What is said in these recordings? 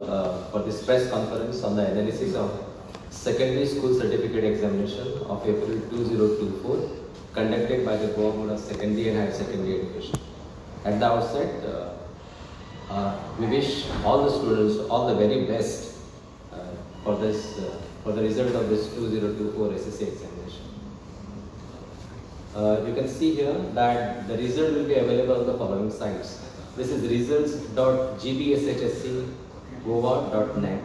For this press conference on the analysis of secondary school certificate examination of April 2024 conducted by the Goa Board of Secondary and Higher Secondary Education. At the outset, we wish all the students all the very best for the result of this 2024 SSC examination. You can see here that the result will be available on the following sites. This is results.gbshsc.goa.net.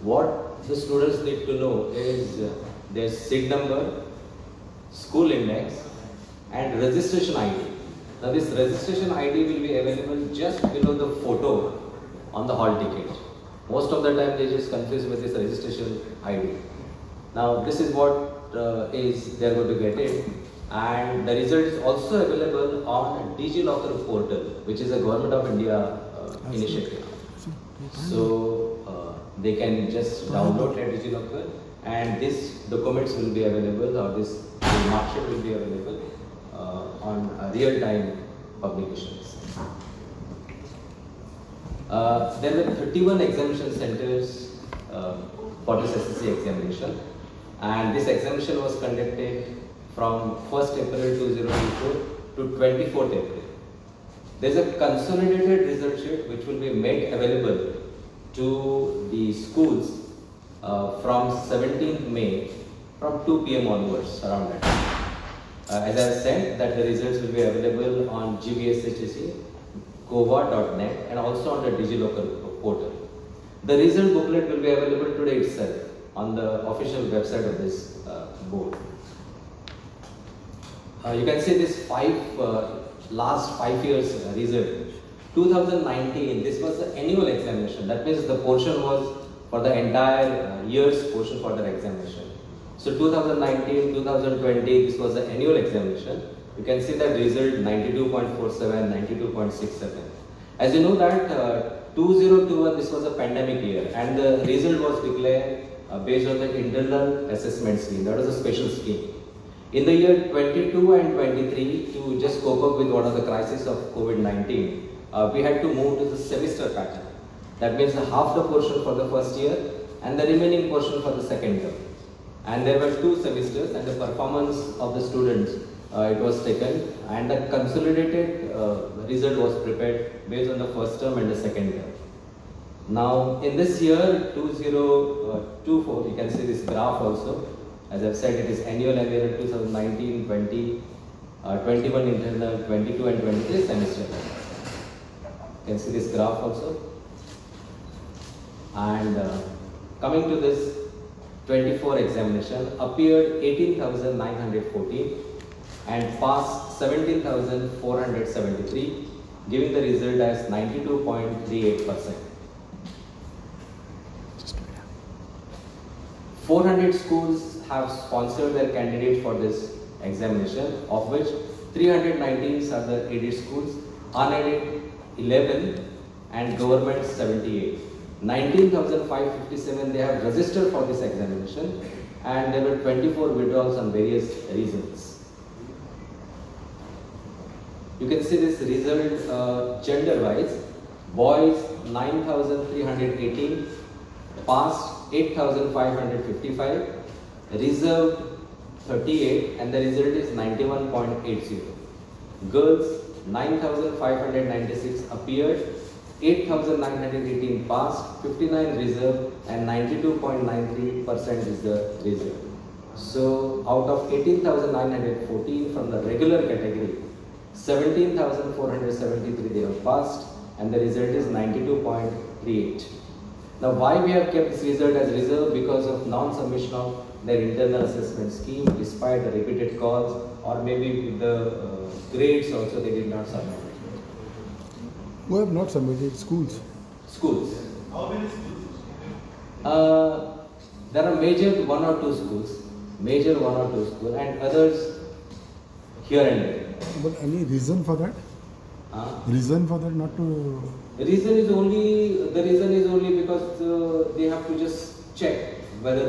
What the students need to know is their seat number, school index, and registration ID. Now this registration ID will be available just below the photo on the hall ticket. Most of the time they just confuse with this registration ID. Now this is what is they are going to get it. And the result is also available on DigiLocker portal, which is a Government of India initiative. So they can just download their DigiLocker, and these documents will be available, or this mark sheet will be available on real-time publications. There were 31 examination centers for this SSC examination, and this examination was conducted from 1st April 2024 to 24th April. There is a consolidated result sheet which will be made available to the schools from 17th May from 2 PM onwards, around that time. As I said, that the results will be available on gbshsc.goa.net and also on the DigiLocker portal. The result booklet will be available today itself on the official website of this board. You can see this last 5 years result. 2019, this was the annual examination. That means the portion was for the entire year's portion for the examination. So 2019, 2020, this was the annual examination. You can see that result 92.47, 92.67. As you know that 2021, this was a pandemic year, and the result was declared based on the internal assessment scheme. That was a special scheme. In the year 22 and 23, to just cope up with one of the crises of COVID-19, we had to move to the semester pattern. That means half the portion for the first year and the remaining portion for the second year. And there were 2 semesters, and the performance of the students, it was taken, and the consolidated result was prepared based on the first term and the second year. Now, in this year 2024, you can see this graph also. As I've said, it is annual and 2019, 20, 21 internal, 22 and 23 semester. You can see this graph also. And coming to this 24 examination, appeared 18,914 and passed 17,473, giving the result as 92.38%. 400 schools have sponsored their candidates for this examination, of which 319 are the aided schools, unaided 11, and government 78. 19,557 they have registered for this examination, and there were 24 withdrawals on various reasons. You can see this result gender-wise. Boys 9,318, passed 8,555, reserved 38, and the result is 91.80. Girls 9,596 appeared, 8,918 passed, 59 reserved, and 92.93% is the result. So out of 18,914 from the regular category, 17,473 they have passed, and the result is 92.38. Now, why we have kept this result as reserve? Because of non-submission of their internal assessment scheme, despite the repeated calls, or maybe with the grades also they did not submit. Who have not submitted? Schools? Schools. How many schools? There are major 1 or 2 schools, and others here and there. But any reason for that? Reason for that not to? The reason is only because they have to just check whether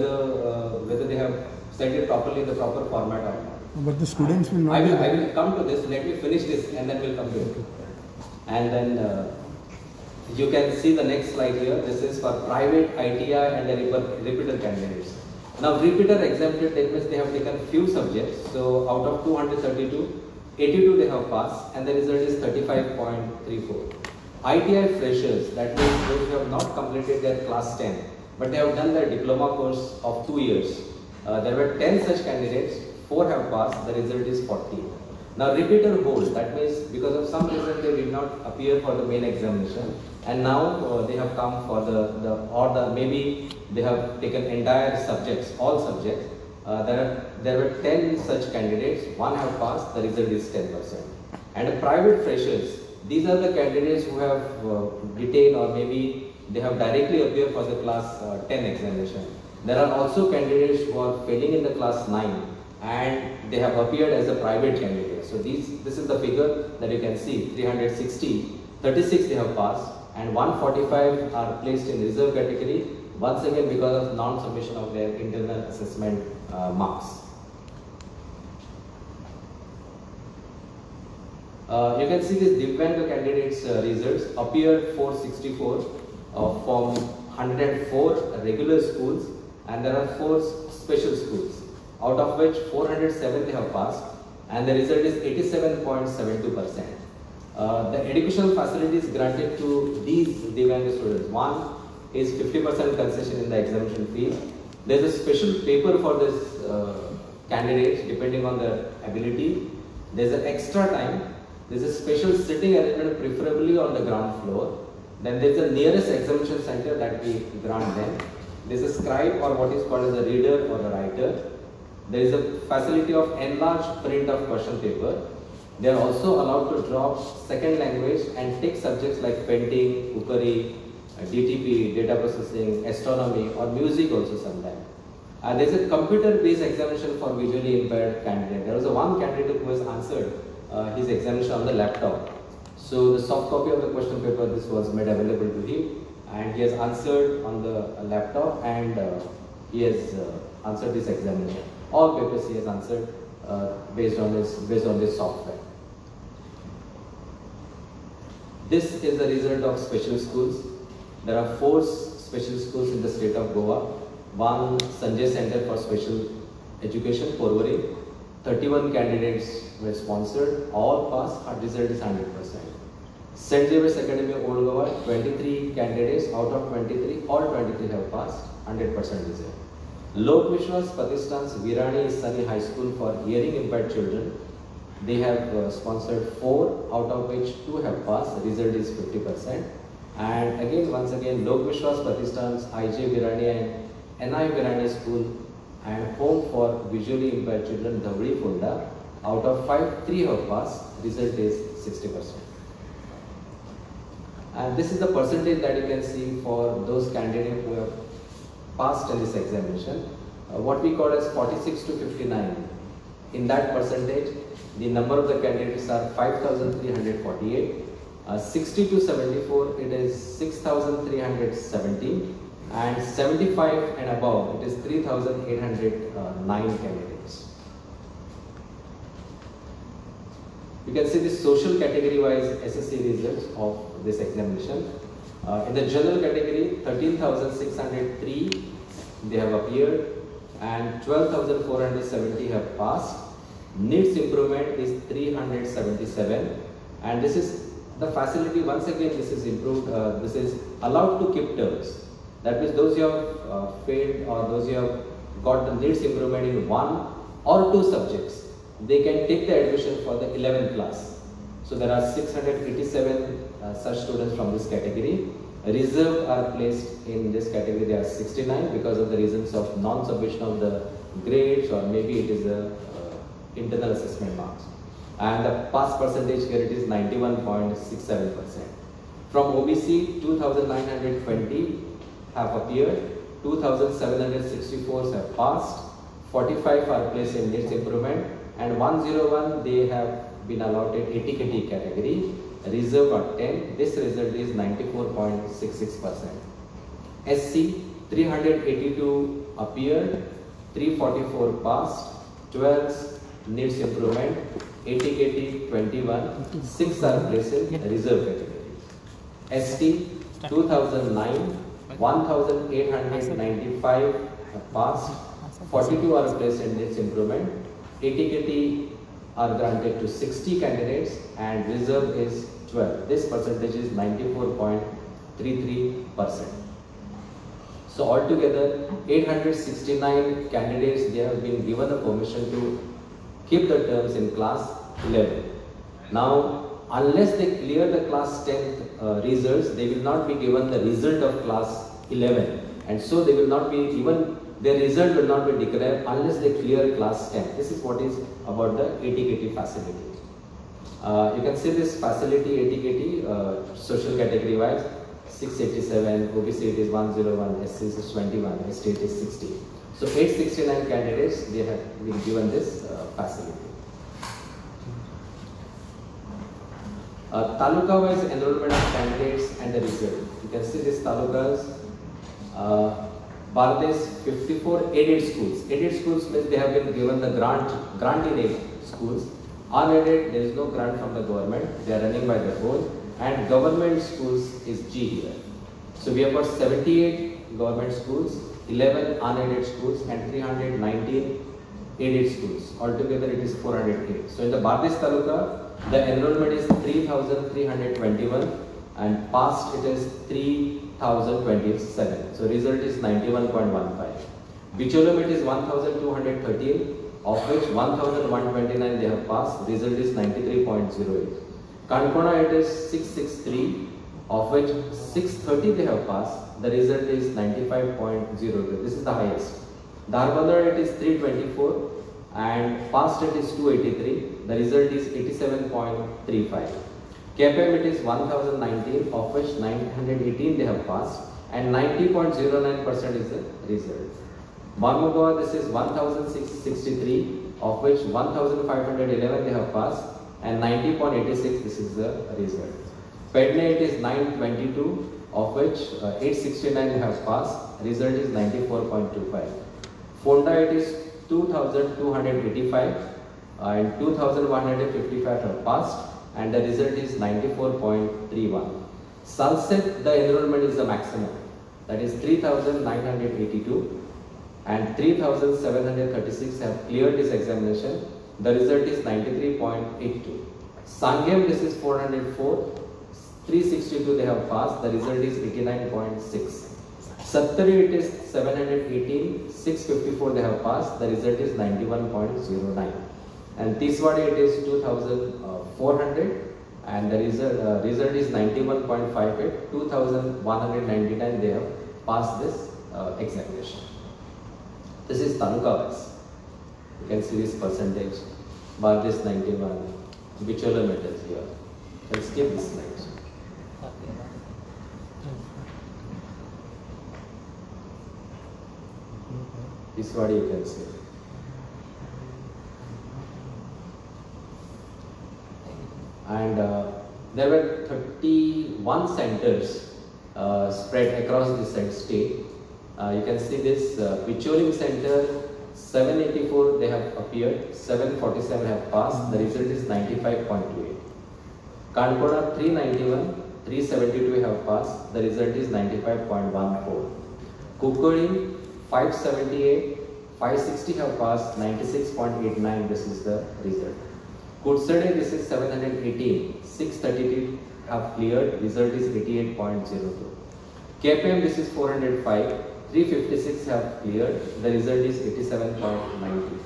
they have sent it properly in the proper format or not. But the students will not. I will come to this. Let me finish this, and then we'll come to it. And then You can see the next slide here. This is for private ITI and the repeater candidates. Now repeater exempted, that means they have taken few subjects. So out of 232, 82 they have passed and the result is 35.34. ITI freshers, that means those who have not completed their class 10, but they have done their diploma course of 2 years. There were 10 such candidates, 4 have passed, the result is 40. Now repeater hold, that means because of some reason they did not appear for the main examination and now they have come for maybe they have taken entire subjects, all subjects. There were 10 such candidates, 1 have passed, the result is 10%. And private freshers, these are the candidates who have retained or maybe they have directly appeared for the class 10 examination. There are also candidates who are failing in the class 9 and they have appeared as a private candidate. So this is the figure that you can see, 360, 36 they have passed and 145 are placed in reserve category, once again because of non-submission of their internal assessment marks. You can see this Divyang candidates results appeared 464 from 104 regular schools and there are 4 special schools, out of which 407 they have passed and the result is 87.72%. The educational facilities granted to these Divyang students, one is 50% concession in the examination fee. There is a special paper for this candidates depending on their ability. There is an extra time. There is a special sitting arrangement preferably on the ground floor. Then there is a nearest examination center that we grant them. There is a scribe or what is called as a reader or a writer. There is a facility of enlarged print of question paper. They are also allowed to drop second language and take subjects like painting, cookery, DTP, data processing, astronomy or music also sometimes. There is a computer-based examination for visually impaired candidate. There was one candidate who has answered his examination on the laptop. So the soft copy of the question paper, this was made available to him and he has answered on the laptop and he has answered this examination. All papers he has answered based on this software. This is the result of special schools. There are 4 special schools in the state of Goa. One Sanjay Center for Special Education, Porvorim. 31 candidates were sponsored. All passed. Our result is 100%. St. Xavier's Academy, Old Goa, 23 candidates out of 23. All 23 have passed. 100% result. Lok Vishwas Patistan's Virani Sani High School for hearing impaired children. They have sponsored 4 out of which 2 have passed. The result is 50%. And again, once again, Lok Vishwas Patistan's IJ Virani and NI Virani School and Home for Visually Impaired Children, Dhavri Funda. Out of 5, 3 have passed. Result is 60%. And this is the percentage that you can see for those candidates who have passed in this examination. What we call as 46 to 59. In that percentage, the number of the candidates are 5,348. 60 to 74, it is 6,317. And 75 and above, it is 3,809 candidates. You can see the social category wise SSC results of this examination. In the general category, 13,603 they have appeared and 12,470 have passed. Needs improvement is 377 and this is the facility, once again this is improved, this is allowed to keep terms. That means those who have failed or those who have got the needs improvement in 1 or 2 subjects, they can take the admission for the 11th class. So there are 687 such students from this category. Reserve are placed in this category, they are 69 because of the reasons of non-submission of the grades or maybe it is a internal assessment marks. And the pass percentage here it is 91.67%. From OBC, 2,920 have appeared, 2,764 have passed, 45 are placed in needs improvement and 101 they have been allotted ATKT category. Reserve are 10. This result is 94.66%. SC, 382 appeared, 344 passed, 12 needs improvement, ATKT 21, 6 are placed in reserve category. ST 2009, 1895 have passed, 42 are placed in this improvement, ATKT are granted to 60 candidates and reserve is 12. This percentage is 94.33%. So altogether 869 candidates, they have been given a permission to keep the terms in class 11. Now unless they clear the class 10 results, they will not be given the result of class 11, and so they will not be even, their result will not be declared unless they clear class 10. This is what is about the ATKT facility. You can see this facility ATKT social category wise 687, OBC it is 101, SC is 21, ST it is 60. So 869 candidates, they have been given this facility. Taluka wise enrollment of candidates and the result. You can see these talukas. Bardesh 54 aided schools. Aided schools means they have been given the grant in aid schools. Unaided, there is no grant from the government. They are running by their own. And government schools is G here. So we have got 78 government schools, 11 unaided schools, and 319 aided schools. Altogether it is 408. So in the Bardesh Taluka, the enrollment is 3,321 and passed it is 3,027. So result is 91.15. Bicholim it is 1,213, of which 1,129 they have passed. Result is 93.08. Kankona it is 663, of which 630 they have passed. The result is 95.02. This is the highest. Dharbandar it is 324 and passed it is 283. The result is 87.35. KPM it is 1019, of which 918 they have passed and 90.09% is the result. Marmugao this is 1663, of which 1511 they have passed and 90.86 this is the result. Pedne it is 922, of which 869 they have passed. Result is 94.25. Fonda it is 2285 and 2155 have passed and the result is 94.31. Sunset, the enrollment is the maximum, that is 3982 and 3736 have cleared this examination. The result is 93.82. Sangam this is 404, 362 they have passed, the result is 89.6. Sattari it is 718, 654 they have passed, the result is 91.09. And Tiswadi it is 2400 and the result is 91.58, 2199 they have passed this examination. This is Taluka wise. You can see this percentage. Bardesh 91, Bicholim it is here. You can skip this slide. This is what you can see. And there were 31 centers spread across the state. You can see this Bicholim center 784 they have appeared, 747 have passed. The result is 95.28. Kankoda 391, 372 have passed. The result is 95.14. Kukuri 578, 560 have passed, 96.89, this is the result. Kursade, this is 718, 632 have cleared, result is 88.02. KPM, this is 405, 356 have cleared, the result is 87.90.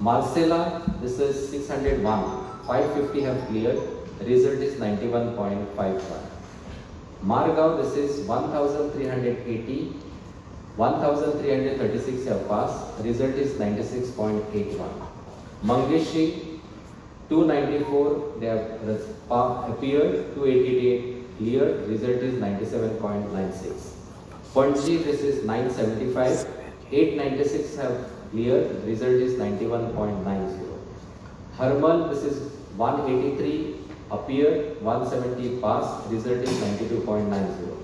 Marcella, this is 601, 550 have cleared, the result is 91.51. Margao, this is 1380, 1336 have passed, result is 96.81. Mangeshi 294 they have appeared, 288 cleared, result is 97.96. Panji this is 975, 896 have cleared, result is 91.90. Hermal this is 183 appeared, 170 passed, result is 92.90.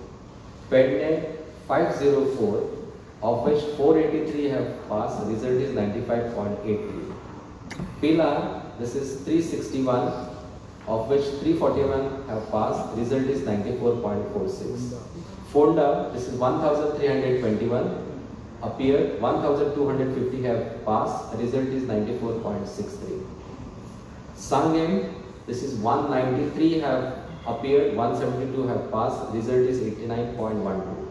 Pedne 504, of which 483 have passed, result is 95.83. Pilar, this is 361, of which 341 have passed, result is 94.46. Fonda, this is 1321, appeared, 1250 have passed, result is 94.63. Sangam, this is 193 have appeared, 172 have passed, result is 89.12.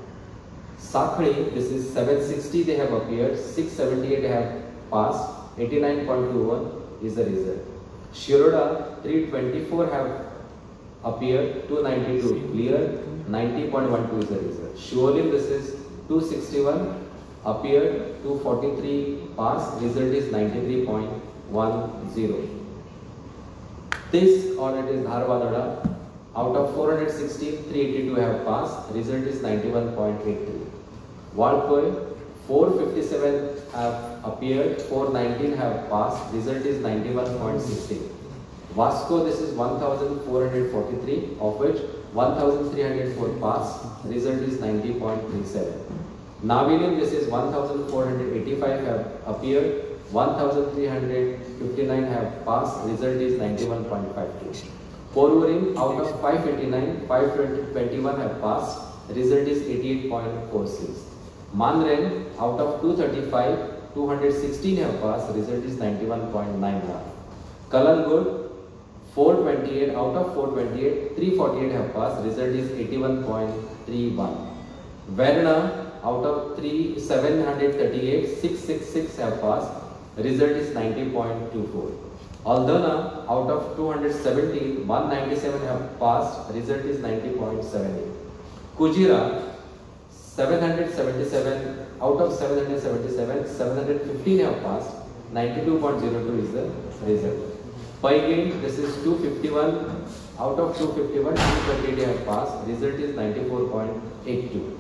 Sakhri, this is 760 they have appeared, 678 have passed, 89.21 is the result. Shiroda, 324 have appeared, 292 clear, 90.12 is the result. Shuolim, this is 261 appeared, 243 passed, result is 93.10. This or it is Dharwadada, out of 416, 382 have passed, result is 91.83. Walpoi, 457 have appeared, 419 have passed, result is 91.16. Vasco, this is 1443, of which 1304 passed, result is 90.37. Navilim, this is 1485 have appeared, 1359 have passed, result is 91.52. Porurim, out of 589, 521 have passed, result is 88.46. Manren, out of 235, 216 have passed, result is 91.91. Kalangud, 428, out of 428, 348 have passed, result is 81.31. Verna, out of 738, 666 have passed, result is 90.24. Aldana, out of 217, 197 have passed, result is 90.78. Kujira, 777, out of 777, 715 have passed, 92.02 is the result. Paigate, this is 251, out of 251, 228 have passed, result is 94.82.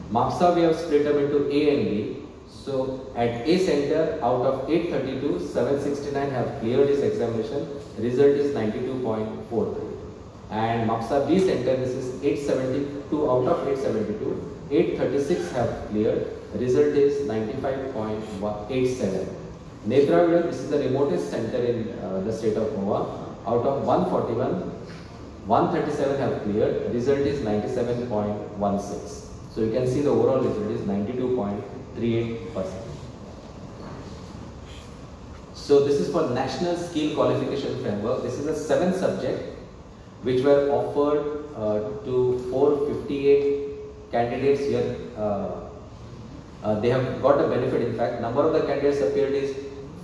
Maksa, we have split them into A and B. So at A center, out of 832, 769 have cleared this examination, result is 92.43. And Maksa B center, this is 872, out of 872, 836 have cleared, result is 95.87. Netraville, this is the remotest center in the state of Goa, out of 141, 137 have cleared, result is 97.16. So you can see the overall result is 92.38%. So this is for National Skill Qualification Framework. This is a 7th subject which were offered to 458 candidates here. They have got a benefit. In fact, number of the candidates appeared is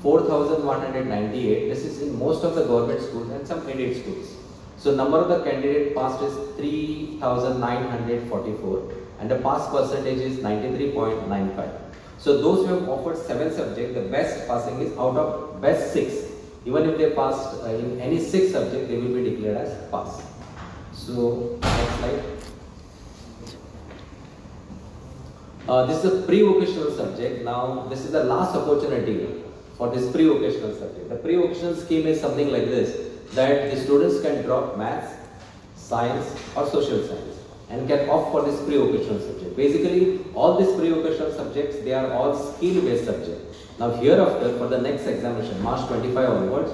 4,198. This is in most of the government schools and some aided schools. So number of the candidate passed is 3,944 and the pass percentage is 93.95. So those who have offered 7 subjects, the best passing is out of best 6. Even if they passed in any 6 subject, they will be declared as pass. So next slide. This is a pre-vocational subject. Now this is the last opportunity for this pre-vocational subject. The pre-vocational scheme is something like this, that the students can drop maths, science or social science and can opt for this pre-vocational subject. Basically, all these pre-vocational subjects, they are all skill-based subjects. Now hereafter, for the next examination, March 25 onwards,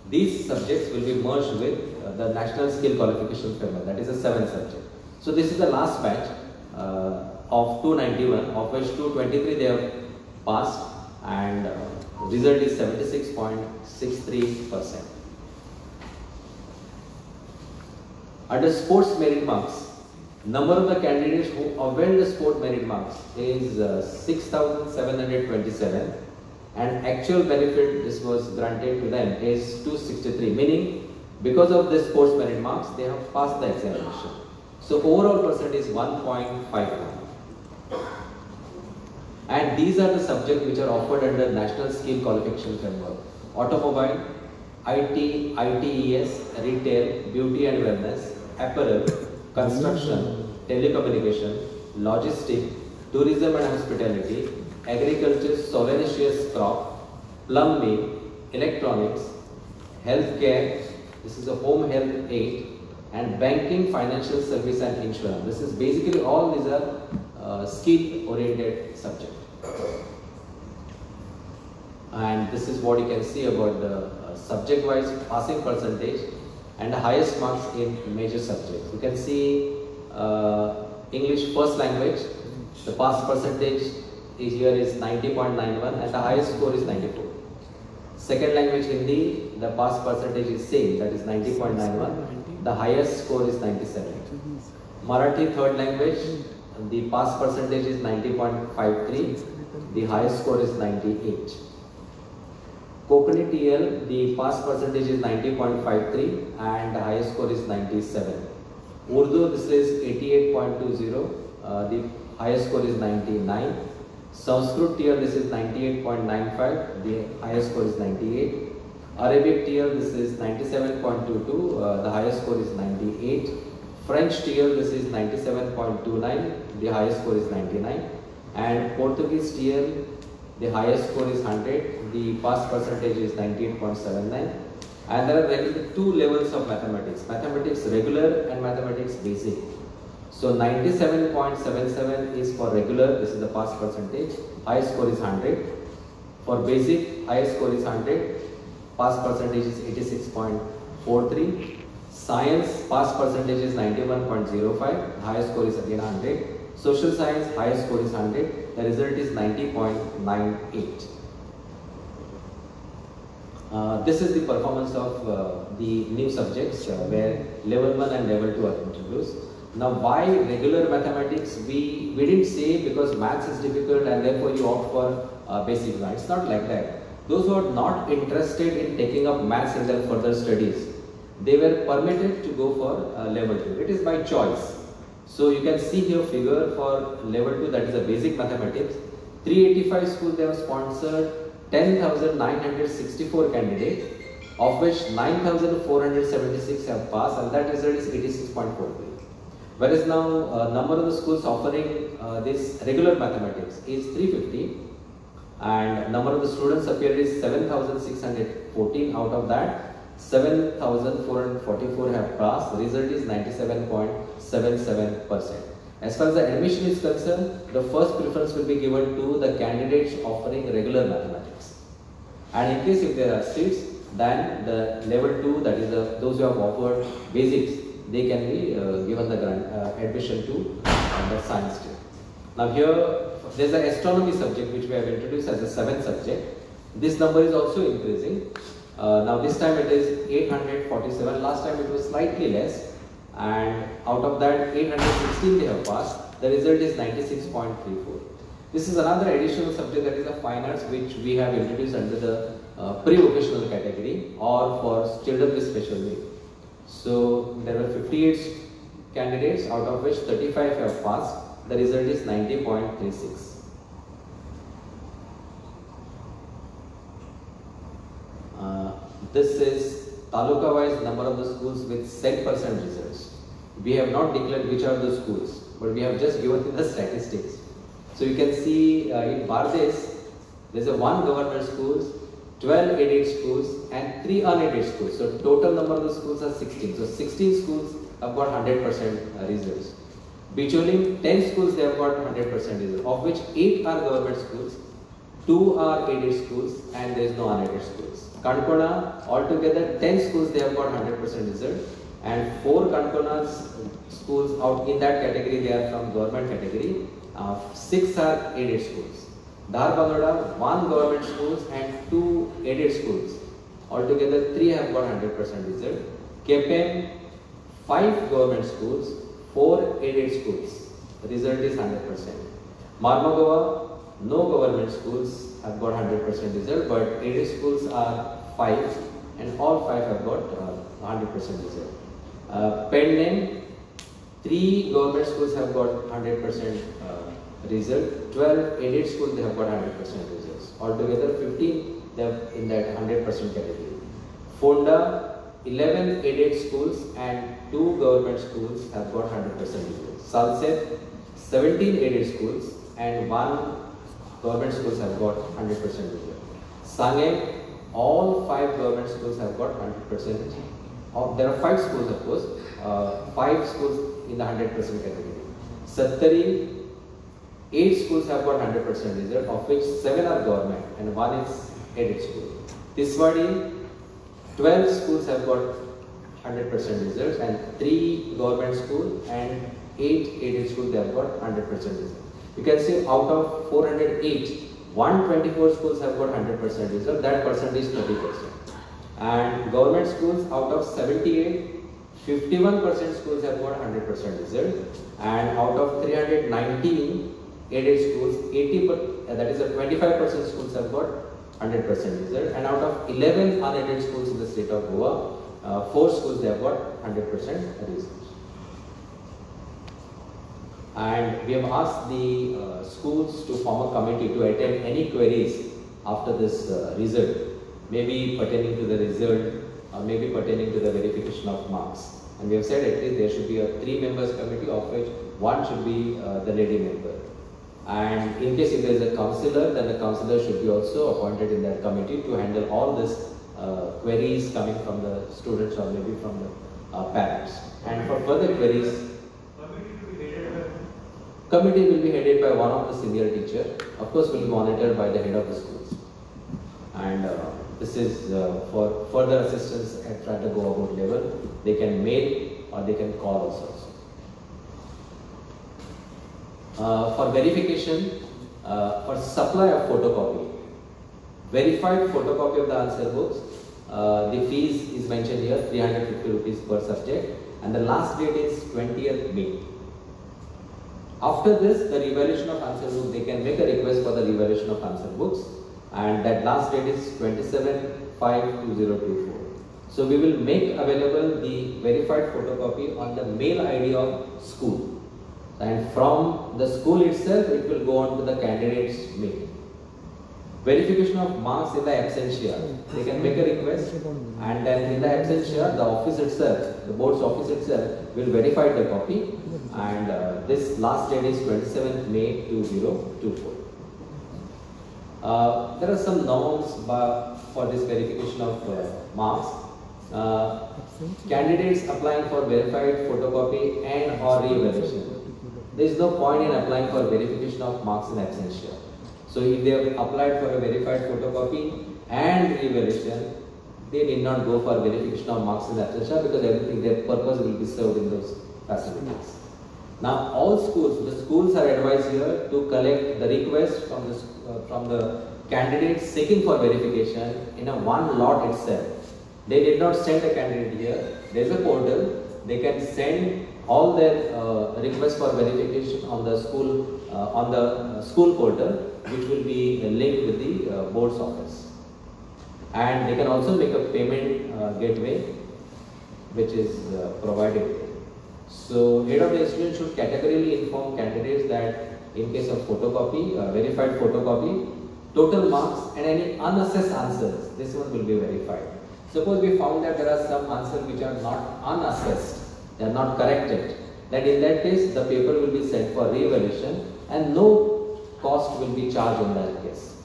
these subjects will be merged with the National Skill Qualification Framework, that is a 7th subject. So this is the last batch of 291, of which 223 they have passed and result is 76.63%. Under sports merit marks, number of the candidates who availed the sport merit marks is 6,727 and actual benefit this was granted to them is 263, meaning because of this sports merit marks they have passed the examination. So overall percent is 1.51. And these are the subjects which are offered under National Skill Qualification Framework: automobile, IT, ITES, retail, beauty and wellness, apparel, construction, telecommunication, logistics, tourism and hospitality, agriculture, solanaceous crop, plumbing, electronics, healthcare, this is a home health aid, and banking, financial service and insurance. This is basically all these are skill oriented subjects. And this is what you can see about the subject wise passing percentage. and the highest marks in major subjects. You can see English first language, the pass percentage here is 90.91 and the highest score is 94. Second language Hindi, the pass percentage is same, that is 90.91. The highest score is 97. Marathi third language, the pass percentage is 90.53. The highest score is 98. Konkani TL, the pass percentage is 90.53 and the highest score is 97. Urdu, this is 88.20. The highest score is 99. Sanskrit TL, this is 98.95, the highest score is 98. Arabic TL, this is 97.22, the highest score is 98. French TL, this is 97.29, the highest score is 99. And Portuguese TL, the highest score is 100, the pass percentage is 98.79. And there are two levels of mathematics, mathematics regular and mathematics basic. So 97.77 is for regular, this is the pass percentage, highest score is 100. For basic, highest score is 100, pass percentage is 86.43. Science, pass percentage is 91.05, highest score is again 100. Social science, highest score is 100, the result is 90.98. This is the performance of the new subjects where level 1 and level 2 are introduced. Now why regular mathematics? We didn't say because maths is difficult and therefore you opt for basic maths. It's not like that. Those who are not interested in taking up maths in their further studies, they were permitted to go for level 2. It is by choice. So you can see here figure for level 2, that is a basic mathematics. 385 schools they have sponsored 10,964 candidates, of which 9,476 have passed, and that result is 86.43. Whereas now number of the schools offering this regular mathematics is 350 and number of the students appeared is 7,614. Out of that 7,444 have passed. The result is 97.77%. As far as the admission is concerned, the first preference will be given to the candidates offering regular mathematics. And in case if there are seats, then the level 2, that is those who have offered basics, they can be given the grant, admission to the science stream. Now here there is an astronomy subject which we have introduced as a 7th subject. This number is also increasing. Now this time it is 847, last time it was slightly less, and out of that 816 they have passed. The result is 96.34. This is another additional subject, that is a fine arts, which we have introduced under the pre-vocational category or for children with special needs. So there were 58 candidates, out of which 35 have passed. The result is 90.36. This is taluka wise number of the schools with 100% results. We have not declared which are the schools, but we have just given the statistics. So you can see in Bardes, there is a 1 government schools, 12 aided schools and 3 unaided schools. So total number of the schools are 16. So 16 schools have got 100% results. Bicholim, 10 schools they have got 100% results, of which 8 are government schools, 2 are aided schools and there is no unaided schools. Kankona, altogether 10 schools they have got 100% result, and 4 Kankona's schools out in that category, they are from government category, 6 are aided schools. Dhar Bangada, 1 government schools and 2 aided schools. Altogether 3 have got 100% result. KPM, 5 government schools, 4 aided schools. The result is 100%. Marmagova, no government schools have got 100% result, but aided schools are 5 and all 5 have got 100% result. Pendem, 3 government schools have got 100% result, 12 aided schools they have got 100% results. Altogether 15 they are in that 100% category. Fonda, 11 aided schools and 2 government schools have got 100% results. Salsette, 17 aided schools and 1 government schools have got 100% result. Sangem, all 5 government schools have got 100%. There are 5 schools of course, 5 schools in the 100% category. Sattari, 8 schools have got 100% result, of which 7 are government and 1 is aided school. Tiswadi, 12 schools have got 100% results, and 3 government schools and 8 aided schools, they have got 100% results. You can see out of 408, 124 schools have got 100% result, that percentage is 30%. And government schools out of 78, 51% schools have got 100% result, and out of 319 aided schools, 80%, that is a 25% schools have got 100% result, and out of 11 unaided schools in the state of Goa, 4 schools they have got 100% result. And we have asked the schools to form a committee to attend any queries after this result, maybe pertaining to the result or maybe pertaining to the verification of marks. And we have said at least there should be a 3 members committee, of which 1 should be the lady member. And in case if there is a counselor, then the counselor should be also appointed in that committee to handle all these queries coming from the students or maybe from the parents. And for further queries, committee will be headed by one of the senior teacher. Of course, will be monitored by the head of the schools. And this is for further assistance at the Goa board level. They can mail or they can call us also. For verification, for supply of photocopy, verified photocopy of the answer books, the fees is mentioned here, 350 rupees per subject, and the last date is 20th May. After this, the revaluation of answer book, they can make a request for the revaluation of answer books, and that last date is 27/5/2024. So we will make available the verified photocopy on the mail ID of school, and from the school itself it will go on to the candidate's mail. Verification of marks in the absentia, they can make a request, and then in the absentia the office itself, the board's office itself will verify the copy, and this last date is 27th May 2024. There are some norms for this verification of marks. Candidates applying for verified photocopy and or re-evaluation, there is no point in applying for verification of marks in absentia. So if they have applied for a verified photocopy and re-evaluation, they need not go for verification of marks in absentia, because everything, their purpose will be served in those facilities. Now all schools, the schools are advised here to collect the request from the candidates seeking for verification in a one lot itself. They did not send a candidate here. There is a portal. They can send all their requests for verification on the school portal, which will be linked with the board's office. And they can also make a payment gateway, which is provided. So head of the institution should categorically inform candidates that in case of photocopy, verified photocopy, total marks and any unassessed answers, this one will be verified. Suppose we found that there are some answers which are not unassessed, they are not corrected, then in that case the paper will be sent for re-evaluation and no cost will be charged in that case.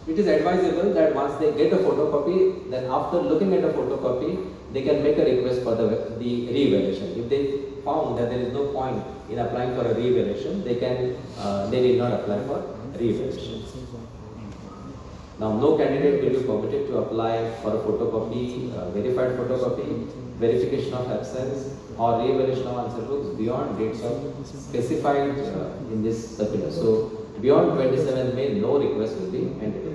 It is advisable that once they get a photocopy, then after looking at a photocopy, they can make a request for the re-evaluation. If they found that there is no point in applying for a re-evaluation, they did not apply for re-evaluation. Now, no candidate will be permitted to apply for a photocopy, verified photocopy, verification of absence, or re-evaluation of answer books beyond dates of specified in this circular. So, beyond 27th May, no request will be entered.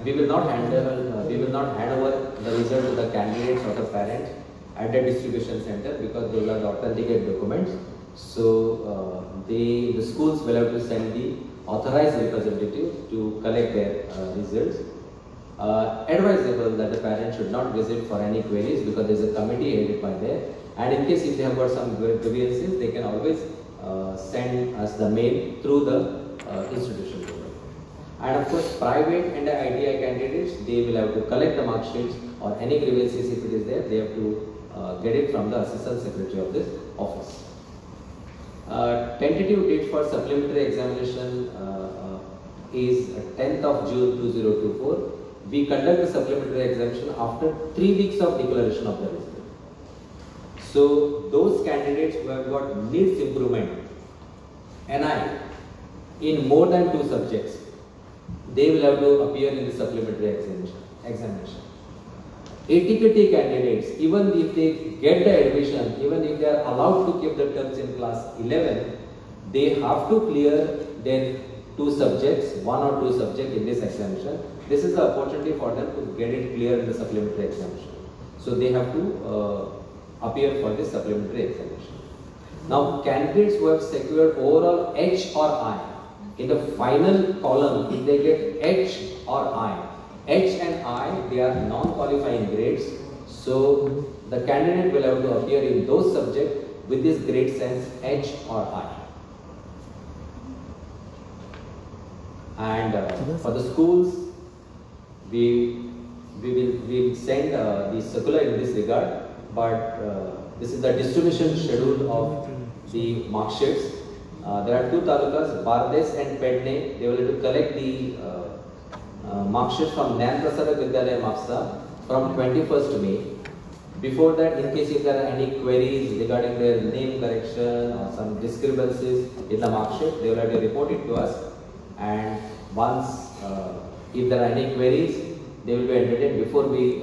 We will not hand over the result to the candidates or the parents at the distribution center, because those are the authenticate documents. So the schools will have to send the authorized representative to collect their results. Advisable that the parents should not visit for any queries, because there is a committee headed by there. And in case if they have got some grievances, they can always send us the mail through the institution. And of course, private and the ITI candidates, they will have to collect the mark sheets or any grievances if it is there, they have to get it from the Assistant Secretary of this office. Tentative date for supplementary examination is 10th of June 2024. We conduct the supplementary examination after 3 weeks of declaration of the result. So those candidates who have got needs improvement, NI, in more than 2 subjects, they will have to appear in the supplementary examination. examination. ATKT candidates, even if they get the admission, even if they are allowed to keep the terms in class 11, they have to clear their 2 subjects, 1 or 2 subjects in this examination. This is the opportunity for them to get it clear in the supplementary examination. So they have to appear for this supplementary examination. Now, candidates who have secured overall H or I, in the final column, if they get H or I, H and I, they are non-qualifying grades. So the candidate will have to appear in those subjects with this grade sense H or I. And for the schools, we will send the circular in this regard, but this is the distribution schedule of the mark sheets. There are 2 talukas, Bardes and Pedne. They will have to collect the mark sheets from Gyan Prasarak Vidyalaya Mapsa from 21st May. Before that, in case if there are any queries regarding their name correction or some discrepancies in the mark sheet, they will have to report it to us. And once, if there are any queries, they will be entertained before we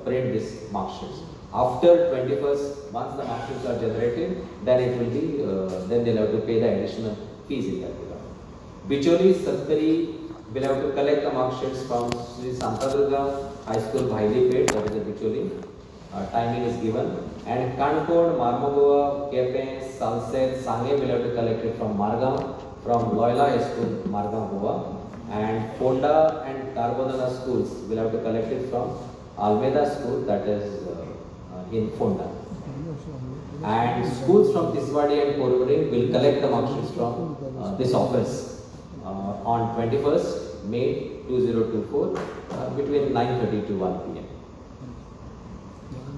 print this mark sheets. After 21st, once the mark sheets are generated, then it will be, then they'll have to pay the additional fees in that regard. Bicholi, Sattari will have to collect the mark sheets from Sri Santadurga High School, Bhailipet, that is a Bicholi. Timing is given. And Kankod, Marmagova, Kepe, Salset, Sange will have to collect it from Margam, from Loyola High School, Margam, Goa. And Fonda and Tarbodana schools will have to collect it from Almeida School, that is in Fonda. And schools from Tiswadi and Porvorim will collect the mark sheets from this office on 21st May 2024 between 9:30 to 1 p.m.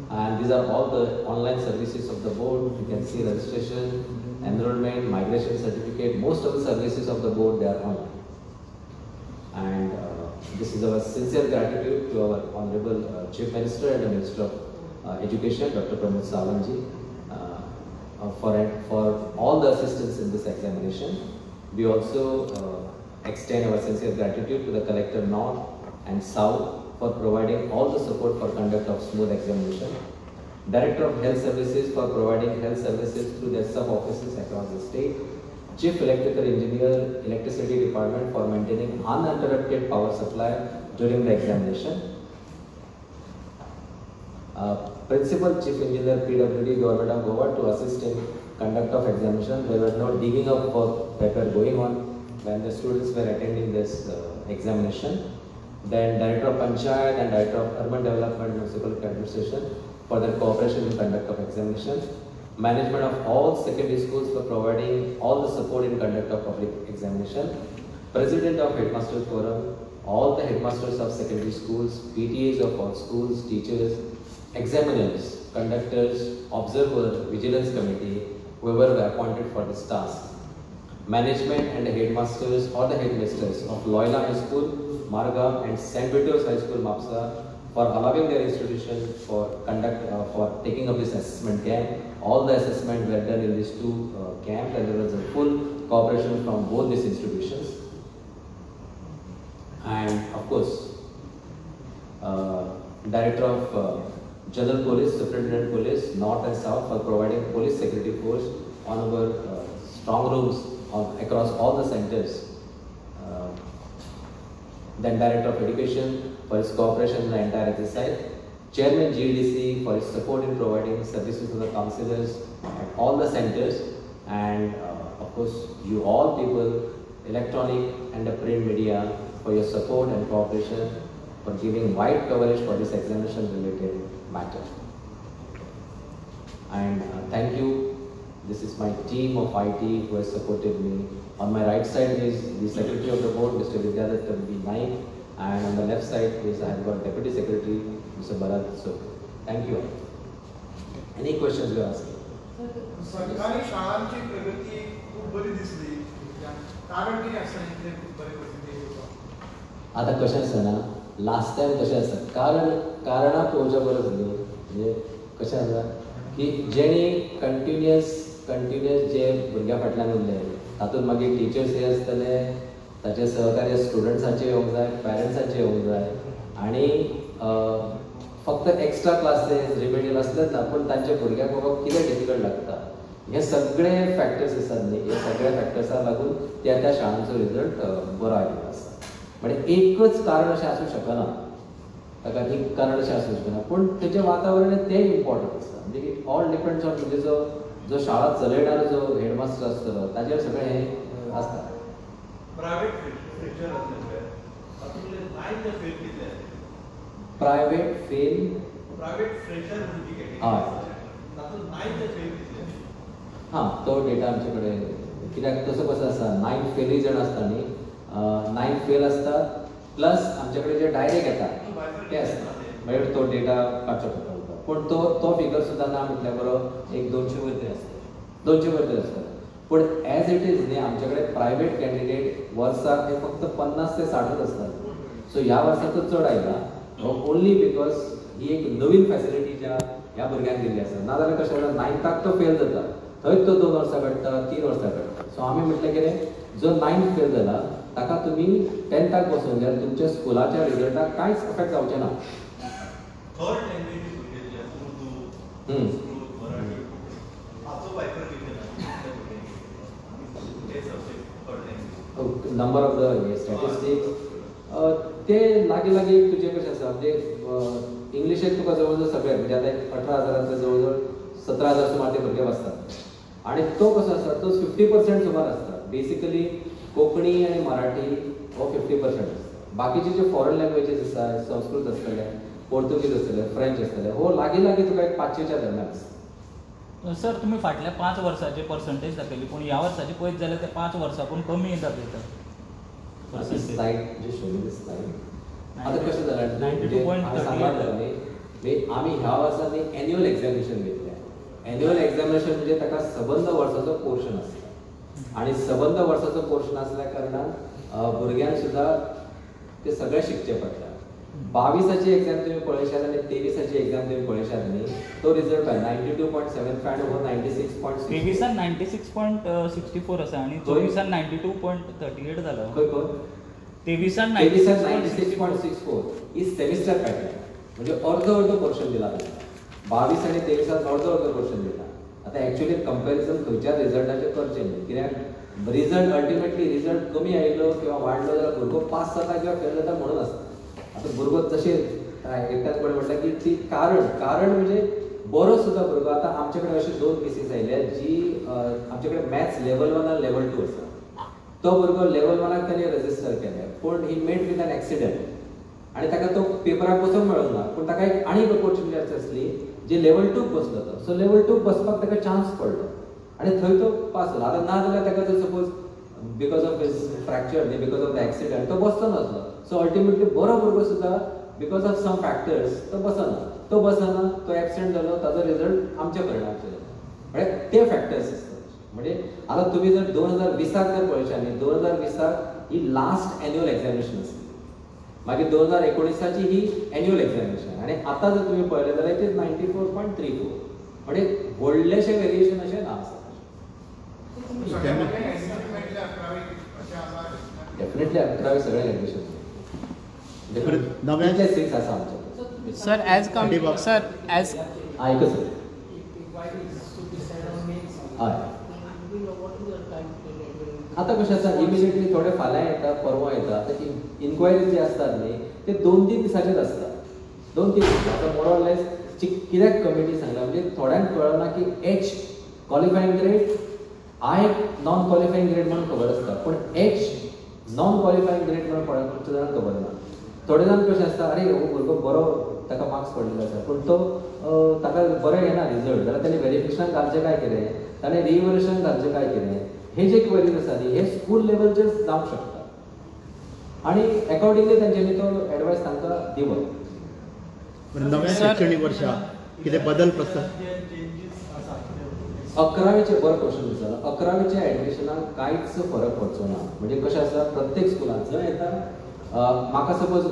And these are all the online services of the board. You can see registration, enrollment, migration certificate. Most of the services of the board, they are online. And this is our sincere gratitude to our Honorable Chief Minister and the Minister of Education, Dr. Pramod Sawantji, for all the assistance in this examination. We also extend our sincere gratitude to the Collector North and South for providing all the support for conduct of smooth examination. Director of Health Services for providing health services through their sub-offices across the state. Chief Electrical Engineer, Electricity Department for maintaining uninterrupted power supply during the examination. Principal Chief Engineer, PWD, Government of Goa to assist in conduct of examination. There was no digging up for paper going on when the students were attending this examination. Then Director of Panchayat and Director of Urban Development and Municipal Administration for their cooperation in conduct of examination. Management of all secondary schools for providing all the support in conduct of public examination. President of Headmasters Forum, all the headmasters of secondary schools, PTAs of all schools, teachers, examiners, conductors, observer, vigilance committee, whoever were appointed for this task. Management and the headmasters or the headmasters of Loyola High School, Margam and St. Peter's High School, Mapsa, for allowing their institution for taking up this assessment camp. All the assessment were done in these 2 camps, and there was a full cooperation from both these institutions. And of course, Director of General Police, Superintendent Police, North and South for providing police security force on our strong rooms across all the centers. Then Director of Education for his cooperation in the entire exercise. Chairman GDC for his support in providing services to the councillors at all the centers. And of course, you all people, electronic and the print media, for your support and cooperation, for giving wide coverage for this examination related matter. And thank you. This is my team of IT who has supported me. On my right side is the Secretary of the Board, Mr. Vidyadatta B. Naik, and on the left side is I have got Deputy Secretary, Mr. Bharat. So, thank you. Any questions you are asking? सरकारी शाळांची प्रगती खूप बरी दिसली. कारण किती असं इथे खूप बरी परिस्थिती होता. आता कशें आसा ना, लास्ट टायम कशें आसा, कारणां पळोवच्या परस न्ही, म्हणजे कशें आसा की जेणी कंटिन्युअस जे भुरग्या फाटल्यान उरले, तातूंत मागीर टिचर्स हे आसतले, ताचे सहकार्य स्टुडंट्सांचे येवंक जाय, पॅरंट्सांचे येवंक जाय, आनी फक्त एक्स्ट्रा क्लासेस रिमेडियल असतात ना, पण तांच्या भुरग्यांक बाबा कितें डिफिकल्ट लागता, हे सगळे फॅक्टर्स आसात न्ही, हे सगळ्या फॅक्टर्साक लागून त्या त्या शाळांचो रिजल्ट बरो आयिल्लो आसा. म्हणजे एकच कारण अशें आसूं शकना, ताका एक कारण अशें आसूं शकना, पूण तेजें वातावरण तें इम्पॉर्टंट आसता. म्हणजे इट ऑल डिपेंड्स ऑन म्हणजे जो शाळा चलयणारो जो हेडमास्टर आसतलो ताचेर सगळें हें आसता. प्रायव्हेट फ्रेशर आसले तातूंतले 9th फेल कितले? प्रायव्हेट फेल प्रायव्हेट फ्रेशर म्हणजे कितें? हय. तातूंत 9th फेल कितले? हां, तो डेटा आमचे कडेन, कित्याक तसो कसो आसा 9th फेलूय जण आसता न्ही, 9th फेल आसता प्लस आमचे कडेन जे डायरेक्ट येता ते आसता, मागीर तो डेटा काडचो पडटा. पूण तो फिगर सुद्दां ना म्हटल्यार बरो एक 200 वयर तरी आसता, 200 वयर तरी आसता. पूण एज इट इज न्ही, आमचे कडेन प्रायव्हेट कॅन्डिडेट वर्साक हे फक्त 50 ते 60च आसतात. सो ह्या वर्सा तो चड आयला ओन्ली बिकॉज ही एक नवीन फॅसिलिटी ह्या भुरग्यांक दिल्ली आसा. नाजाल्यार कशें जाता 9th तो फेल जाता, थंय तो 2 वर्सां काडटा, 3 वर्सां काडटा. सो आमी म्हटलें कितें, जो 9th फेल जाला ताका तुमी 10th बसोवन द्यात, तुमच्या स्कुलाच्या रिजल्टाक कांयच अफेक्ट जावचें ना. थर्ड लँग्वेज भुरगे जे उर्दू, संस्कृत, मराठी हाचो वायपर कितले ते subject third language? Number of the statistics ते लागीं तुजें कशें आसा, म्हणजे इंग्लिशेक तुका जवळ जवळ सगळे, म्हणजे आतां 18,000 जवळ जवळ 17,000 सुमार ते भुरगे बसतात. आणि तो कसो आसा, तो 50% सुमार आसता. बेसिकली कोंकणी आनी मराठी हो 50% आसता. बाकीचे जे फॉरेन लँग्वेजीस आसा, संस्कृत आसतले, पोर्तुगीज आसतले, फ्रेंच आसतले, हो लागीं तुका एक 500च्या दरम्यान आसता. सर, तुम्ही फाटल्या 5 वर्साचे पर्संटेज दाखयली, पूण ह्या वर्साचे पळयत जाल्यार ते 5 वर्सांकून कमी दाखयतात. स्लायड जे शोली स्लायड आता कशें जालें 92.38 आमी ह्या वर्सा न्ही एन्युअल एग्जामिनेशन घेतलें. एन्युअल एग्जामिनेशन म्हणजे ताका सबंद वर्साचो पोर्शन आसता, आनी सबंद वर्साचो पोर्शन आसल्या कारणान भुरग्यांक सुद्दां ते सगळें शिकचें पडटा. 22ची एग्जाम तुम्ही पळयशात आनी 23ची एग्जाम तुम्ही पळयशात न्ही, तो रिजल्ट आहे 92.75 आनी हो 96.6. 23 96.64 आसा आनी 24 92.38 जालो. खंय 23 96.64 ही सेमिस्टर पॅटर्न, म्हणजे अर्धो पोर्शन दिला. 22 आनी 23 अर्धो पोर्शन दिला. आता ऍक्च्युअली कंपॅरिझन खंयच्या रिजल्टाचेर करचें न्ही, कित्याक रिजल्ट अल्टिमेटली रिजल्ट कमी आयलो किंवा वाडलो जाल्यार भुरगो पास जाता किंवा फेल जाता म्हणून आसता. आता भुरगो जशें एकट्याच पळय म्हटल्यार की ती कारण म्हणजे बरो सुद्दां भुरगो. आता आमचे कडेन अशे 2 केसीस आयल्या जी आमचे कडेन मॅथ्स लेवल 1 आनी लेवल 2 आसा. तो भुरगो लेवल 1 ताणें रजिस्टर केलें, पूण he met with an accident आनी ताका तो पेपराक बसूंक मेळूंक ना. पूण ताका एक आनी एक ऑपॉर्च्युनिटी आसली जी लेवल 2 बसलो तो. सो लेवल 2 बसपाक ताका चान्स पडलो आनी थंय तो पास जालो. आतां ना जाल्यार ताका जर suppose because of his fracture न्ही, बिकॉज ऑफ द एक्सिडेंट तो बसलो नासलो. सो अल्टिमेटली बरो भुरगो सुद्दां बिकॉज ऑफ सम फॅक्टर्स तो बसना, तो ऍबसेंट जालो, ताजो रिजल्ट आमच्या परिणामाचो जालो. म्हणजे ते फॅक्टर्स आसतात. म्हणजे आता तुम्ही जर 2020 जर पळयशात न्ही, 2020 ही लास्ट एन्युअल एग्जामिनेशन आसली, मागीर 2019ची ही एन्युअल एग्जामिनेशन, आनी आतां जर तुम्ही पळयलें जाल्यार इट इज 94.34. म्हणजे व्हडलेशें वेरिएशन अशें ना आसा. डेफिनेटली 11वी सगळ्या एडमिशन नव्याचे 6 आसा आमचे. सर ॲज एकच हय. आतां कशें आसा, इमिजिएटली थोडे फाल्यां येता, परवां येता. आतां इन्क्वायरी जी आसतात न्ही ते 2-3 दिसाचेच आसता. 2-3 दीस. आतां मोर ऑर लेस कित्याक कमिटी सांगला, म्हणजे थोड्यांक कळना की एच क्वॉलिफायींग ग्रेड, आय नॉन क्वॉलिफायींग ग्रेड म्हणून खबर आसता, पूण एच नॉन क्वॉलिफायींग ग्रेड म्हणून खुबशे जाणांक खबर ना. थोडे जाण कशें आसता, अरे हो भुरगो बरो ताका मार्क्स पडलेले आसा, पूण तो ताका बरो येना रिजल्ट, जाल्यार ताणें व्हेरिफिकेशन घालचें काय कितें, ताणें रिव्हॅल्युएशन घालचें काय कितें, हे जे क्वेरीज आसा न्ही हे स्कूल लेवलचेर जावंक शकता. आनी अकॉर्डिंगली तांच्यांनी तो एडवायस तांकां दिवप. नव्या शैक्षणिक वर्षा कितें बदल प्रस्ताव? 11वीचे बरो क्वेश्चन विचारला. 11वीच्या एडमिशनाक कांयच फरक पडचो ना. म्हणजे कशें आसा, प्रत्येक स्कुलांत जर येता, म्हाका सपोज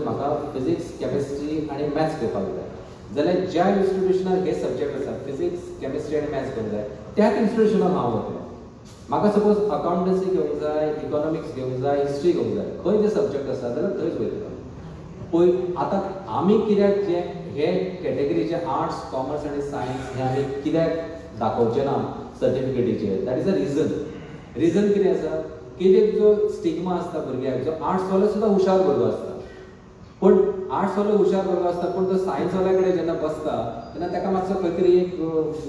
म्हाका फिजिक्स, केमिस्ट्री आनी मॅथ्स घेवपाक जाय जाल्यार ज्या इन्स्टिट्युशनाक हे सब्जेक्ट आसा, फिजिक्स, केमिस्ट्री आनी मॅथ्स घेवंक जाय, त्याच इन्स्टिट्युशनाक हांव वतलें. म्हाका सपोज अकाउंटन्सी घेवंक जाय, इकॉनॉमिक्स घेवंक जाय, हिस्ट्री घेवंक जाय, खंय जे सब्जेक्ट आसा जाल्यार थंयच वयतलो. पळय आतां आमी कित्याक जे हे कॅटेगरीचे आर्ट्स कॉमर्स आनी सायन्स हे आमी कित्याक दाखोवचे ना सर्टिफिकेटीचेर दॅट इज अ रिजन कितें आसा की जो स्टिग्मा आसता भुरग्याक जो आर्ट्सवालो सुद्दां हुशार भुरगो आसता पूण आर्ट्सवालो हुशार भुरगो आसता पूण तो सायन्सवाल्या कडेन जेन्ना बसता तेन्ना ताका मातसो खंय तरी एक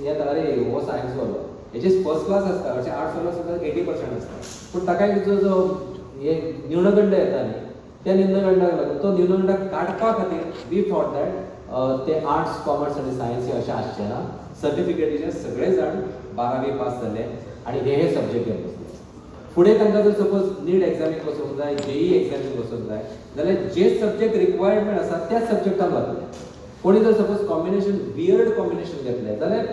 येता अरे हो सायन्सवालो हेचे फर्स्ट क्लास आसता अशें आर्ट्सवालो सुद्दां 80% आसता पूण ताका जो हे न्यूनगंड येता न्ही त्या न्यूनगंडाक लागून तो न्यूनगंड काडपा खातीर वी थॉट दॅट ते आर्ट्स कॉमर्स आनी सायन्स हे अशें आसचें ना सर्टिफिकेटीचे सगळे जाण 12वी पास जाले आनी हे सब्जेक्ट घेवन बसले फुडें तांकां जर सपोज नीट एग्जामीक वचूंक जाय जेई एग्जामीक वचूंक जाय जाल्यार जे सब्जेक्ट रिक्वायरमेंट आसा त्याच सब्जेक्टान वतले कोणी जर सपोज कॉम्बिनेशन वियर्ड कॉम्बिनेशन घेतलें जाल्यार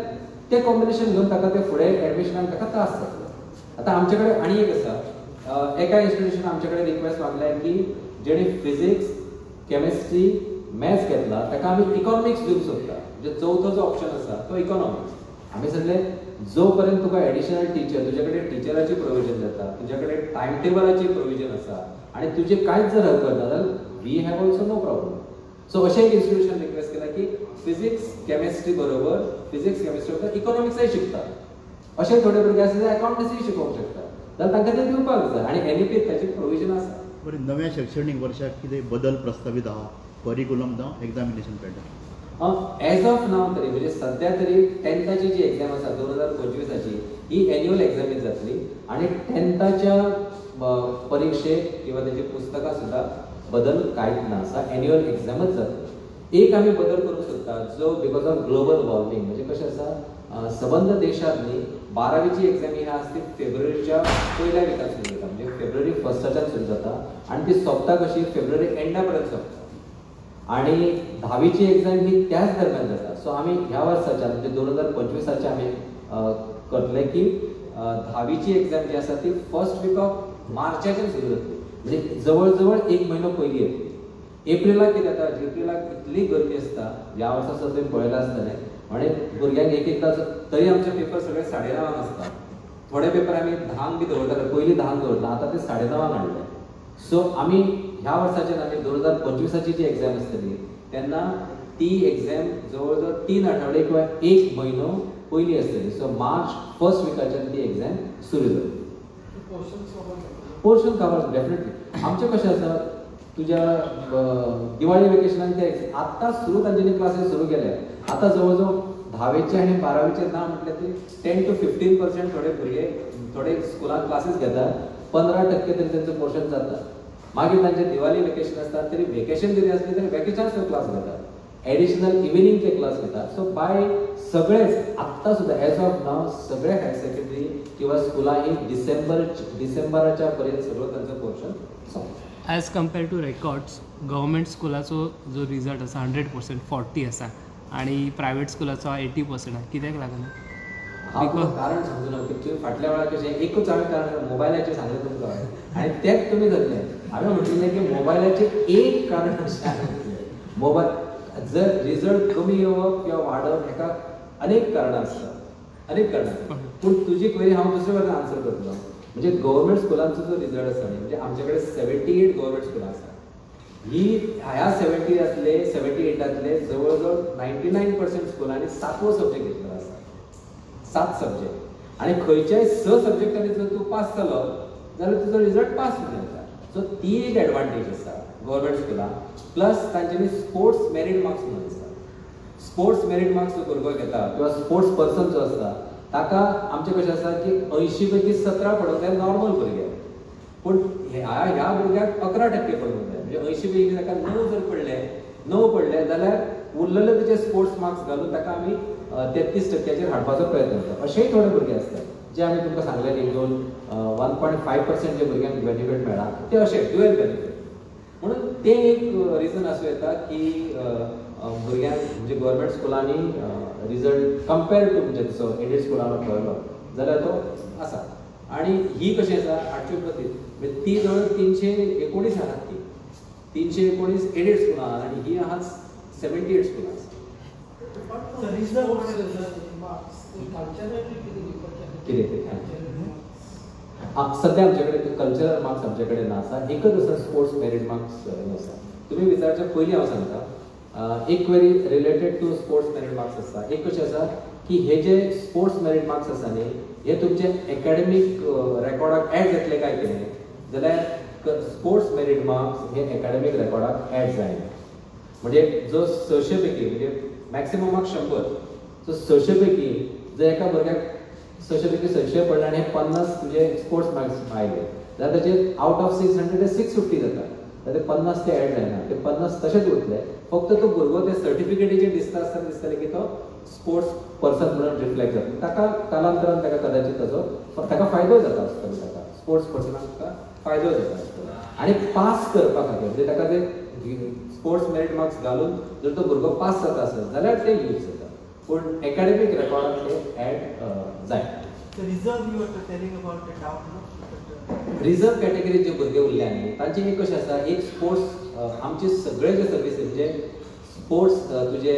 तें कॉम्बिनेशन घेवन ताका ते फुडें एडमिशनाक ताका त्रास जातलो आतां आमचे कडेन आनी एक आसा एका इंस्टिट्यूशन आमचे कडेन रिक्वेस्ट मागल्या की जेणे फिजिक्स केमिस्ट्री मॅथ्स घेतला ताका आमी इकॉनॉमिक्स दिवंक सोदता म्हणजे चवथो जो ऑप्शन आसा तो इकॉनॉमिक्स आमी सांगले जो पर्यंत तुका एडिशनल टीचर तुजे कडेन टिचराची प्रोविजन जाता तुजे कडेन टायम टेबलाची प्रोविजन आसा आनी तुजे कांयच जर हरकत ना जाल्यार we have also no problem so अशें एक इंस्टिट्यूशन रिक्वेस्ट केला की फिजिक्स केमिस्ट्री बरोबर फिजिक्स केमिस्ट्री बरोबर इकॉनॉमिक्सय शिकता अशे थोडे भुरगे आसा जे अकाउंटन्सीय शिकोवंक शकता जाल्यार तांकां ते दिवपाक जाय आनी एनईपीत ताची प्रोविजन आसा बरें नव्या शैक्षणीक वर्साक कितें बदल प्रस्तावित आहा करिकुलम जावं एग्जामिनेशन पॅटर्न एज ऑफ नाव तरी म्हणजे सध्या तरी 10th जी एक्झाम आसा 2025 ही एन्युअल एक्झामीत जातली आणि 10th परीक्षेक किंवा त्याची पुस्तकां सुद्धा बदल कांयच ना आसा एन्युअल एक्झामच जातली एक आमी बदल करूंक सोदता जो बिकॉज ऑफ ग्लोबल वॉर्मिंग म्हणजे कशें आसा सबंद देशांतली 12वीची एक्झाम ही आसता फेब्रुवारीच्या पयल्या विकात सुरू जाता म्हणजे फेब्रुवारी 1st सुरू जाता आणि ती सोंपता कशी फेब्रुवारी एंडा पर्यंत सोंपता आणि 10वीची एक्झाम ही त्याच दरम्यान जाता सो आमी ह्या वर्साच्या म्हणजे 2025 आमी करतले की 10वीची एक्झाम जी आसा ती फर्स्ट वीक ऑफ मार्चाच्यान सुरू जातली म्हणजे जवळ जवळ एक म्हयनो पयलीं येतली एप्रिलाक कितें जाता एप्रिलाक इतली गर्मी आसता ह्या वर्सा सुद्दां तुवें पळयलां आसतलें म्हणजे भुरग्यांक एक एकदां तरी आमचे पेपर सगळे 9:30 आसता थोडे पेपर आमी 10 बी दवरताले पयलीं 10 दवरला आतां ते 9:30 हाडले सो आमी ह्या वर्साच्यान आमी 2025 जी एक्झाम आसतली तेन्ना ती एक्झाम जवळ जवळ 3 आठवडे किंवा 1 म्हयनो पयलीं आसतली सो मार्च फर्स्ट विकाच्यान ती एक्झाम सुरू जातली पोर्शन कवर डेफिनेटली आमचें कशें आसा तुज्या दिवाळी वेकेशनाक ते आत्तां सुरू तांच्यांनी क्लासीस सुरू केल्या आतां जवळ जवळ 10वीचे आनी 12वीचे ना म्हटल्यार ते 10 to 15% थोडे भुरगे थोडे स्कुलांत क्लासीस घेतात 15% तरी तेंचो पोर्शन जाता मागीर तांचे दिवाळी वेकेशन आसता तरी वेकेशन जरी असली तरी वेकेशनाचो क्लास घेतात एडिशनल इव्हिनिंगचे क्लास घेतात सो बाय सगळेच आत्ता सुद्धा एज ऑफ नाव सगळे हायर सेकंडरी किंवा स्कुलां ही डिसेंबराच्या पर्यंत सगळं तांचो पोर्शन सोंपता as compared to records government स्कुलाचो जो रिजल्ट आसा 100% 40 आसा आणि प्रायवेट स्कुलाचो 80% आसा कित्याक लागून कारण समजून तुमचे फाटल्या वेळार कशें एकूच हांवें कारण मोबायलाचेर सांगलें तुमकां आनी तेंच तुमी धरलें हांवें म्हटलें की मोबायलाचें एक कारण अशें मोबायल जर रिजल्ट कमी येवप किंवा वाडप हेका अनेक कारणां आसतात अनेक कारणां पूण तुजी क्वेरी हांव दुसरे वरना आन्सर करतलो म्हणजे गव्हर्मेंट स्कुलांचो जो रिजल्ट आसा म्हणजे आमचे कडेन 78 गव्हर्मेंट स्कुलां आसा ही ह्या 78 जवळ जवळ 99% स्कुलांनी 7वो सब्जेक्ट घेतलेलो आसा 7 सब्जेक्ट आणि खंयच्याय 6 सब्जेक्टांनी जर तूं पास जालो जाल्यार तुजो रिजल्ट पास म्हणून येता सो ती एक एडवांटेज आसा गव्हर्मेंट स्कुलांक प्लस तांच्यांनी स्पोर्ट्स मेरीट मार्क्स म्हणून आसा स्पोर्ट्स मेरीट मार्क्स जो भुरगो घेता किंवा स्पोर्ट्स पर्सन जो आसता ताका आमचें कशें आसा की 80 पैकी 17 पडोवंक जाय नॉर्मल भुरग्याक पूण ह्या भुरग्याक 11% पडोवंक जाय म्हणजे 80 पैकी ताका 9 जर पडले जाल्यार उरलेले तुजे स्पोर्ट्स मार्क्स घालून ताका आमी 33% हाडपाचो प्रयत्न करता अशेंय थोडे भुरगे आसतात जे आमी तुमकां सांगले न्ही दोन 1.5% जे भुरग्यांक बेनिफीट मेळ्ळा ते अशें ड्युएल बेनिफीट म्हणून ते एक रिजन आसूं येता की भुरग्यांक म्हणजे गव्हर्मेंट स्कुलांनी रिजल्ट कंपेर टू म्हणजे तसो एडेड स्कुलांक पळयलो जाल्यार तो आसा आनी ही कशी आसा 8वी पद्दत म्हणजे ती जवळ 319 आहात ती 319 एडेड स्कुलां आनी ही आहात 78 स्कुलां सध्या आमचे कडेन कल्चरल मार्क्स आमचे कडेन ना आसा एकच आसा स्पोर्ट्स मेरीट मार्क्स आसा तुम्ही विचारच्या पयलीं हांव सांगता एक query related to sports merit marks आसा. एक कशें आसा की हे जे स्पोर्ट्स मेरिट मार्क्स आसा न्ही हे तुमचे एकाडेमीक रेकॉर्डाक ऍड जातले काय कितें जाल्यार स्पोर्ट्स मेरिट मार्क्स हे एकाडेमीक रेकॉर्डाक ऍड जायना. म्हणजे जो 600 पैकी म्हणजे मॅक्सिमम मार्क्स 100 सो 600 पैकी जर एका भुरग्याक 600 पैकी 600 पडले आनी 50 तुजे स्पोर्ट्स मार्क्स आयले जाल्यार ताचे आउट ऑफ 600 650 जाता. जाल्यार 50 ते ऍड जायना ते 50 तशेंच उरतले. फक्त तो भुरगो ते सर्टिफिकेटीचेर दिसता आसतना दिसतले की तो स्पोर्ट्स पर्सन म्हणून रिफ्लेक्ट जाता. ताका कालांतरान ताका कदाचित ताजो ताका फायदो जाता आसतलो. ताका स्पोर्ट्स पर्सनाक ताका फायदो जाता आसतलो. आनी पास करपा खातीर म्हणजे ताका ते स्पोर्ट्स मेरिट मार्क्स घालून जर तो भुरगो पास जाता आसत जाल्यार ते यूज जाता. पूण एकाडेमीक रेकॉर्डाक ते ऍड जाय. Reserve you are telling about the doubt reserve कॅटेगरीचे जे भुरगे उरले न्ही तांचे एक कशें आसा एक स्पोर्ट्स आमचे सगळे जे सर्विसीस म्हणजे स्पोर्ट्स तुजे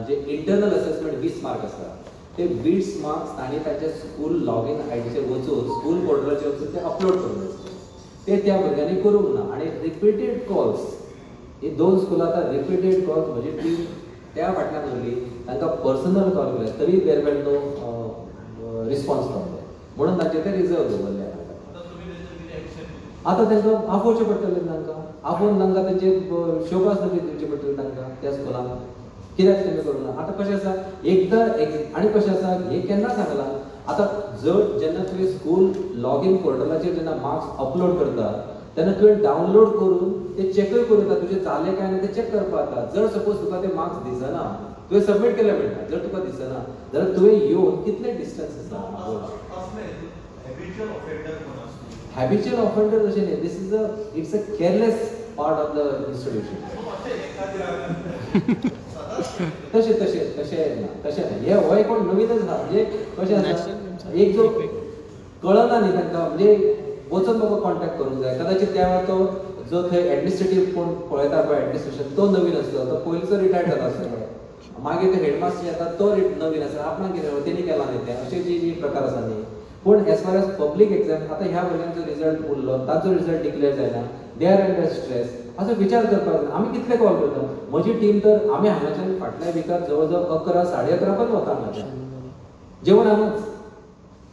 जे इंटरनल असेसमेंट 20 मार्क आसा ते 20 मार्क्स तांणी तांच्या स्कूल लॉगीन आयडीचेर वचून स्कूल पोर्टलाचेर वचून ते अपलोड करून आसले. ते त्या भुरग्यांनी करूंक ना. आनी रिपिटेड कॉल्स हे 2 स्कुलां आतां रिपिटेड कॉल्स म्हजी टीम त्या फाटल्यान उरली तांकां पर्सनल कॉल केले तरी देर वेल नो रिस्पॉन्स पावले म्हणून तांचे ते रिजर्व दवरले. आतां तांकां आपोवचें पडटलें तांकां आपोवन तांकां तेंचे शोकास नोटीस दिवचे पडटले तांकां त्या स्कुलान कित्याक तेमी करूना. आतां कशें आसा एकदां आनी कशें आसा हें केन्ना सांगलां आतां जर जेन्ना तुवें स्कूल लॉगीन पोर्टलाचेर जेन्ना मार्क्स अपलोड करता तेन्ना तुवें डावनलोड करून ते चॅकय करूं येता तुजें जालें काय ना तें चॅक करपा जाता. जर सपोज तुका ते मार्क्स दिसना तुवें सबमीट केले म्हणटा जर तुका दिसना जाल्यार तुवें येवन कितले डिस्टन्स आसा. हॅबिच्युअल ऑफेंडर अशें न्ही this is it's a careless part of the institution. तशें तशें तशें ना तशें ना हे हो एक नवीनच आसा. म्हणजे कशें आसा एक जो कळना न्ही तांकां म्हणजे वचून बाबा कॉन्टॅक्ट करूंक जाय. कदाचित त्या वेळार तो जो थंय एडमिनिस्ट्रेटीव कोण पळयता पळय एडमिनिस्ट्रेशन तो नवीन आसलो तो पयलींचो रिटायर्ड जाला आसतलो. मागीर ते हेडमास्टर येता तो नवीन आसा आपणाक कितें तेणी केलां न्ही तें अशे जी प्रकार आसा न्ही. पूण as far as public exam आतां ह्या भुरग्यांचो रिजल्ट उरलो ताचो रिजल्ट डिक्लेअर जायना दे आर अंडर स्ट्रेस असो विचार करपाक जाय. आमी कितले कॉल करता म्हजी टीम तर आमी हांगाच्यान फाटल्या विकात जवळ जवळ 11 11:30 पण वता हांगाच्यान जेवण हांगाच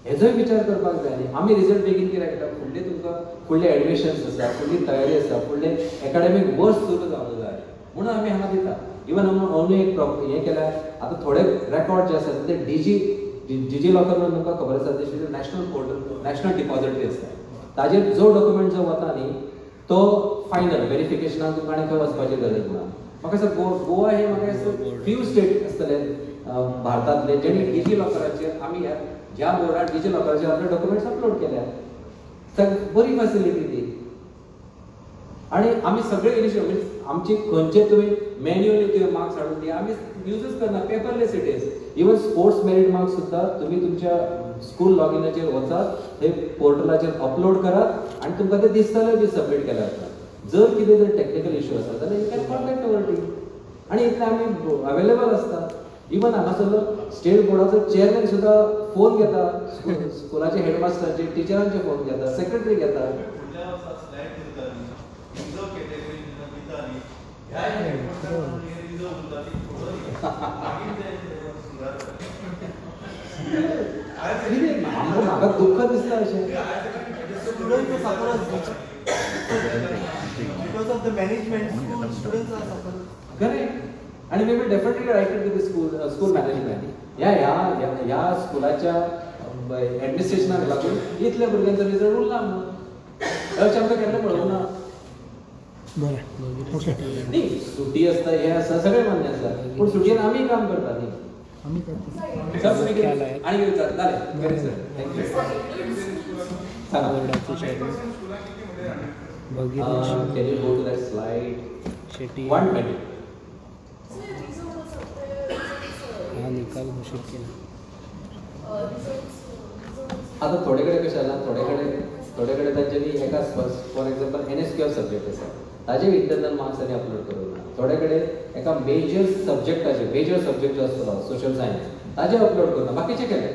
हेजोय विचार करपाक जाय न्ही. आमी रिजल्ट बेगीन कित्याक येता फुडले तुमकां फुडले एडमिशन्स आसा फुडली तयारी आसा फुडले एकाडेमीक वर्स सुरू जावंक जाय म्हणून आमी हांगा दिता. इवन आमी एक हें केल्यार आतां थोडे रेकॉर्ड जे आसात ते डिजी लॉकर म्हणून तुमकां खबर आसा ते नॅशनल पोर्टल नॅशनल डिपॉझिटरी आसता ताजेर जो डॉक्युमेंट जो वता न्ही तो फायनल व्हेरिफिकेशनाक तुमकां आनी खंय वचपाची गरज ना. म्हाका दिसता गोवा हे म्हाका दिसता फ्यू स्टेट आसतले भारतांतले जेणी डिजी लॉकराचेर आमी ज्या बोर्डार डिजी लॉकराचेर आपले डॉक्युमेंट्स अपलोड केल्या बरी फॅसिलिटी ती. आनी आमी सगळे इनिशिएटीव म्हणजे आमची खंयचे तुवें मॅन्युअली तुवें मार्क्स हाडून दी आमी यूजच करना paperless it is. Even sports merit marks सुद्दां तुमी तुमच्या स्कूल लॉगिनाचेर वचात थंय पोर्टलाचेर अपलोड करात आनी तुमकां ते दिसतले बी सबमीट केल्या जाता. जर कितें जर टॅक्निकल इश्यू आसा जाल्यार you can contact our team आनी इतले आमी अवेलेबल आसता. इवन हांगासरलो स्टेट बोर्डाचो चेअरमॅन सुद्दां फोन घेता स्कुलाचे हेडमास्टरचे टिचरांचे फोन घेता सेक्रेटरी घेता. म्हाका दुःख दिसता अशें because of the management students are suffering. Correct. आणि may be definitely related to the school management ह्या स्कुलाच्या एडमिनिस्ट्रेशनाक लागून इतल्या भुरग्यांचो रिजल्ट उरला म्हणून अशें आमकां केन्ना पळोवंक ना. बरें ओके न्ही सुटी आसता हे आसा सगळें मान्य आसा पूण सुटयेन आमी काम करता न्ही. आमी करता सर तुमी आनी कितें जालें बरें sir thank you Sanga. Can you go to that slide? Shetty 120. हा निकाल घोषित केला. आता थोडे कडेन कशें जालां थोडे कडेन तांच्यांनी एका फॉर एक्झाम्पल NSQF सब्जेक्ट आसा ताजे इंटरनल मार्क्स तांणी अपलोड करूंक ना. थोडे कडेन एका मेजर सब्जेक्ट जो आसतलो सोशल सायन्स ताजे अपलोड करूंक ना बाकीचे केले.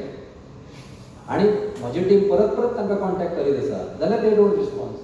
आनी म्हजी टीम परत तांकां कॉन्टॅक्ट करीत आसा जाल्यार दे डोंट रिस्पॉन्स.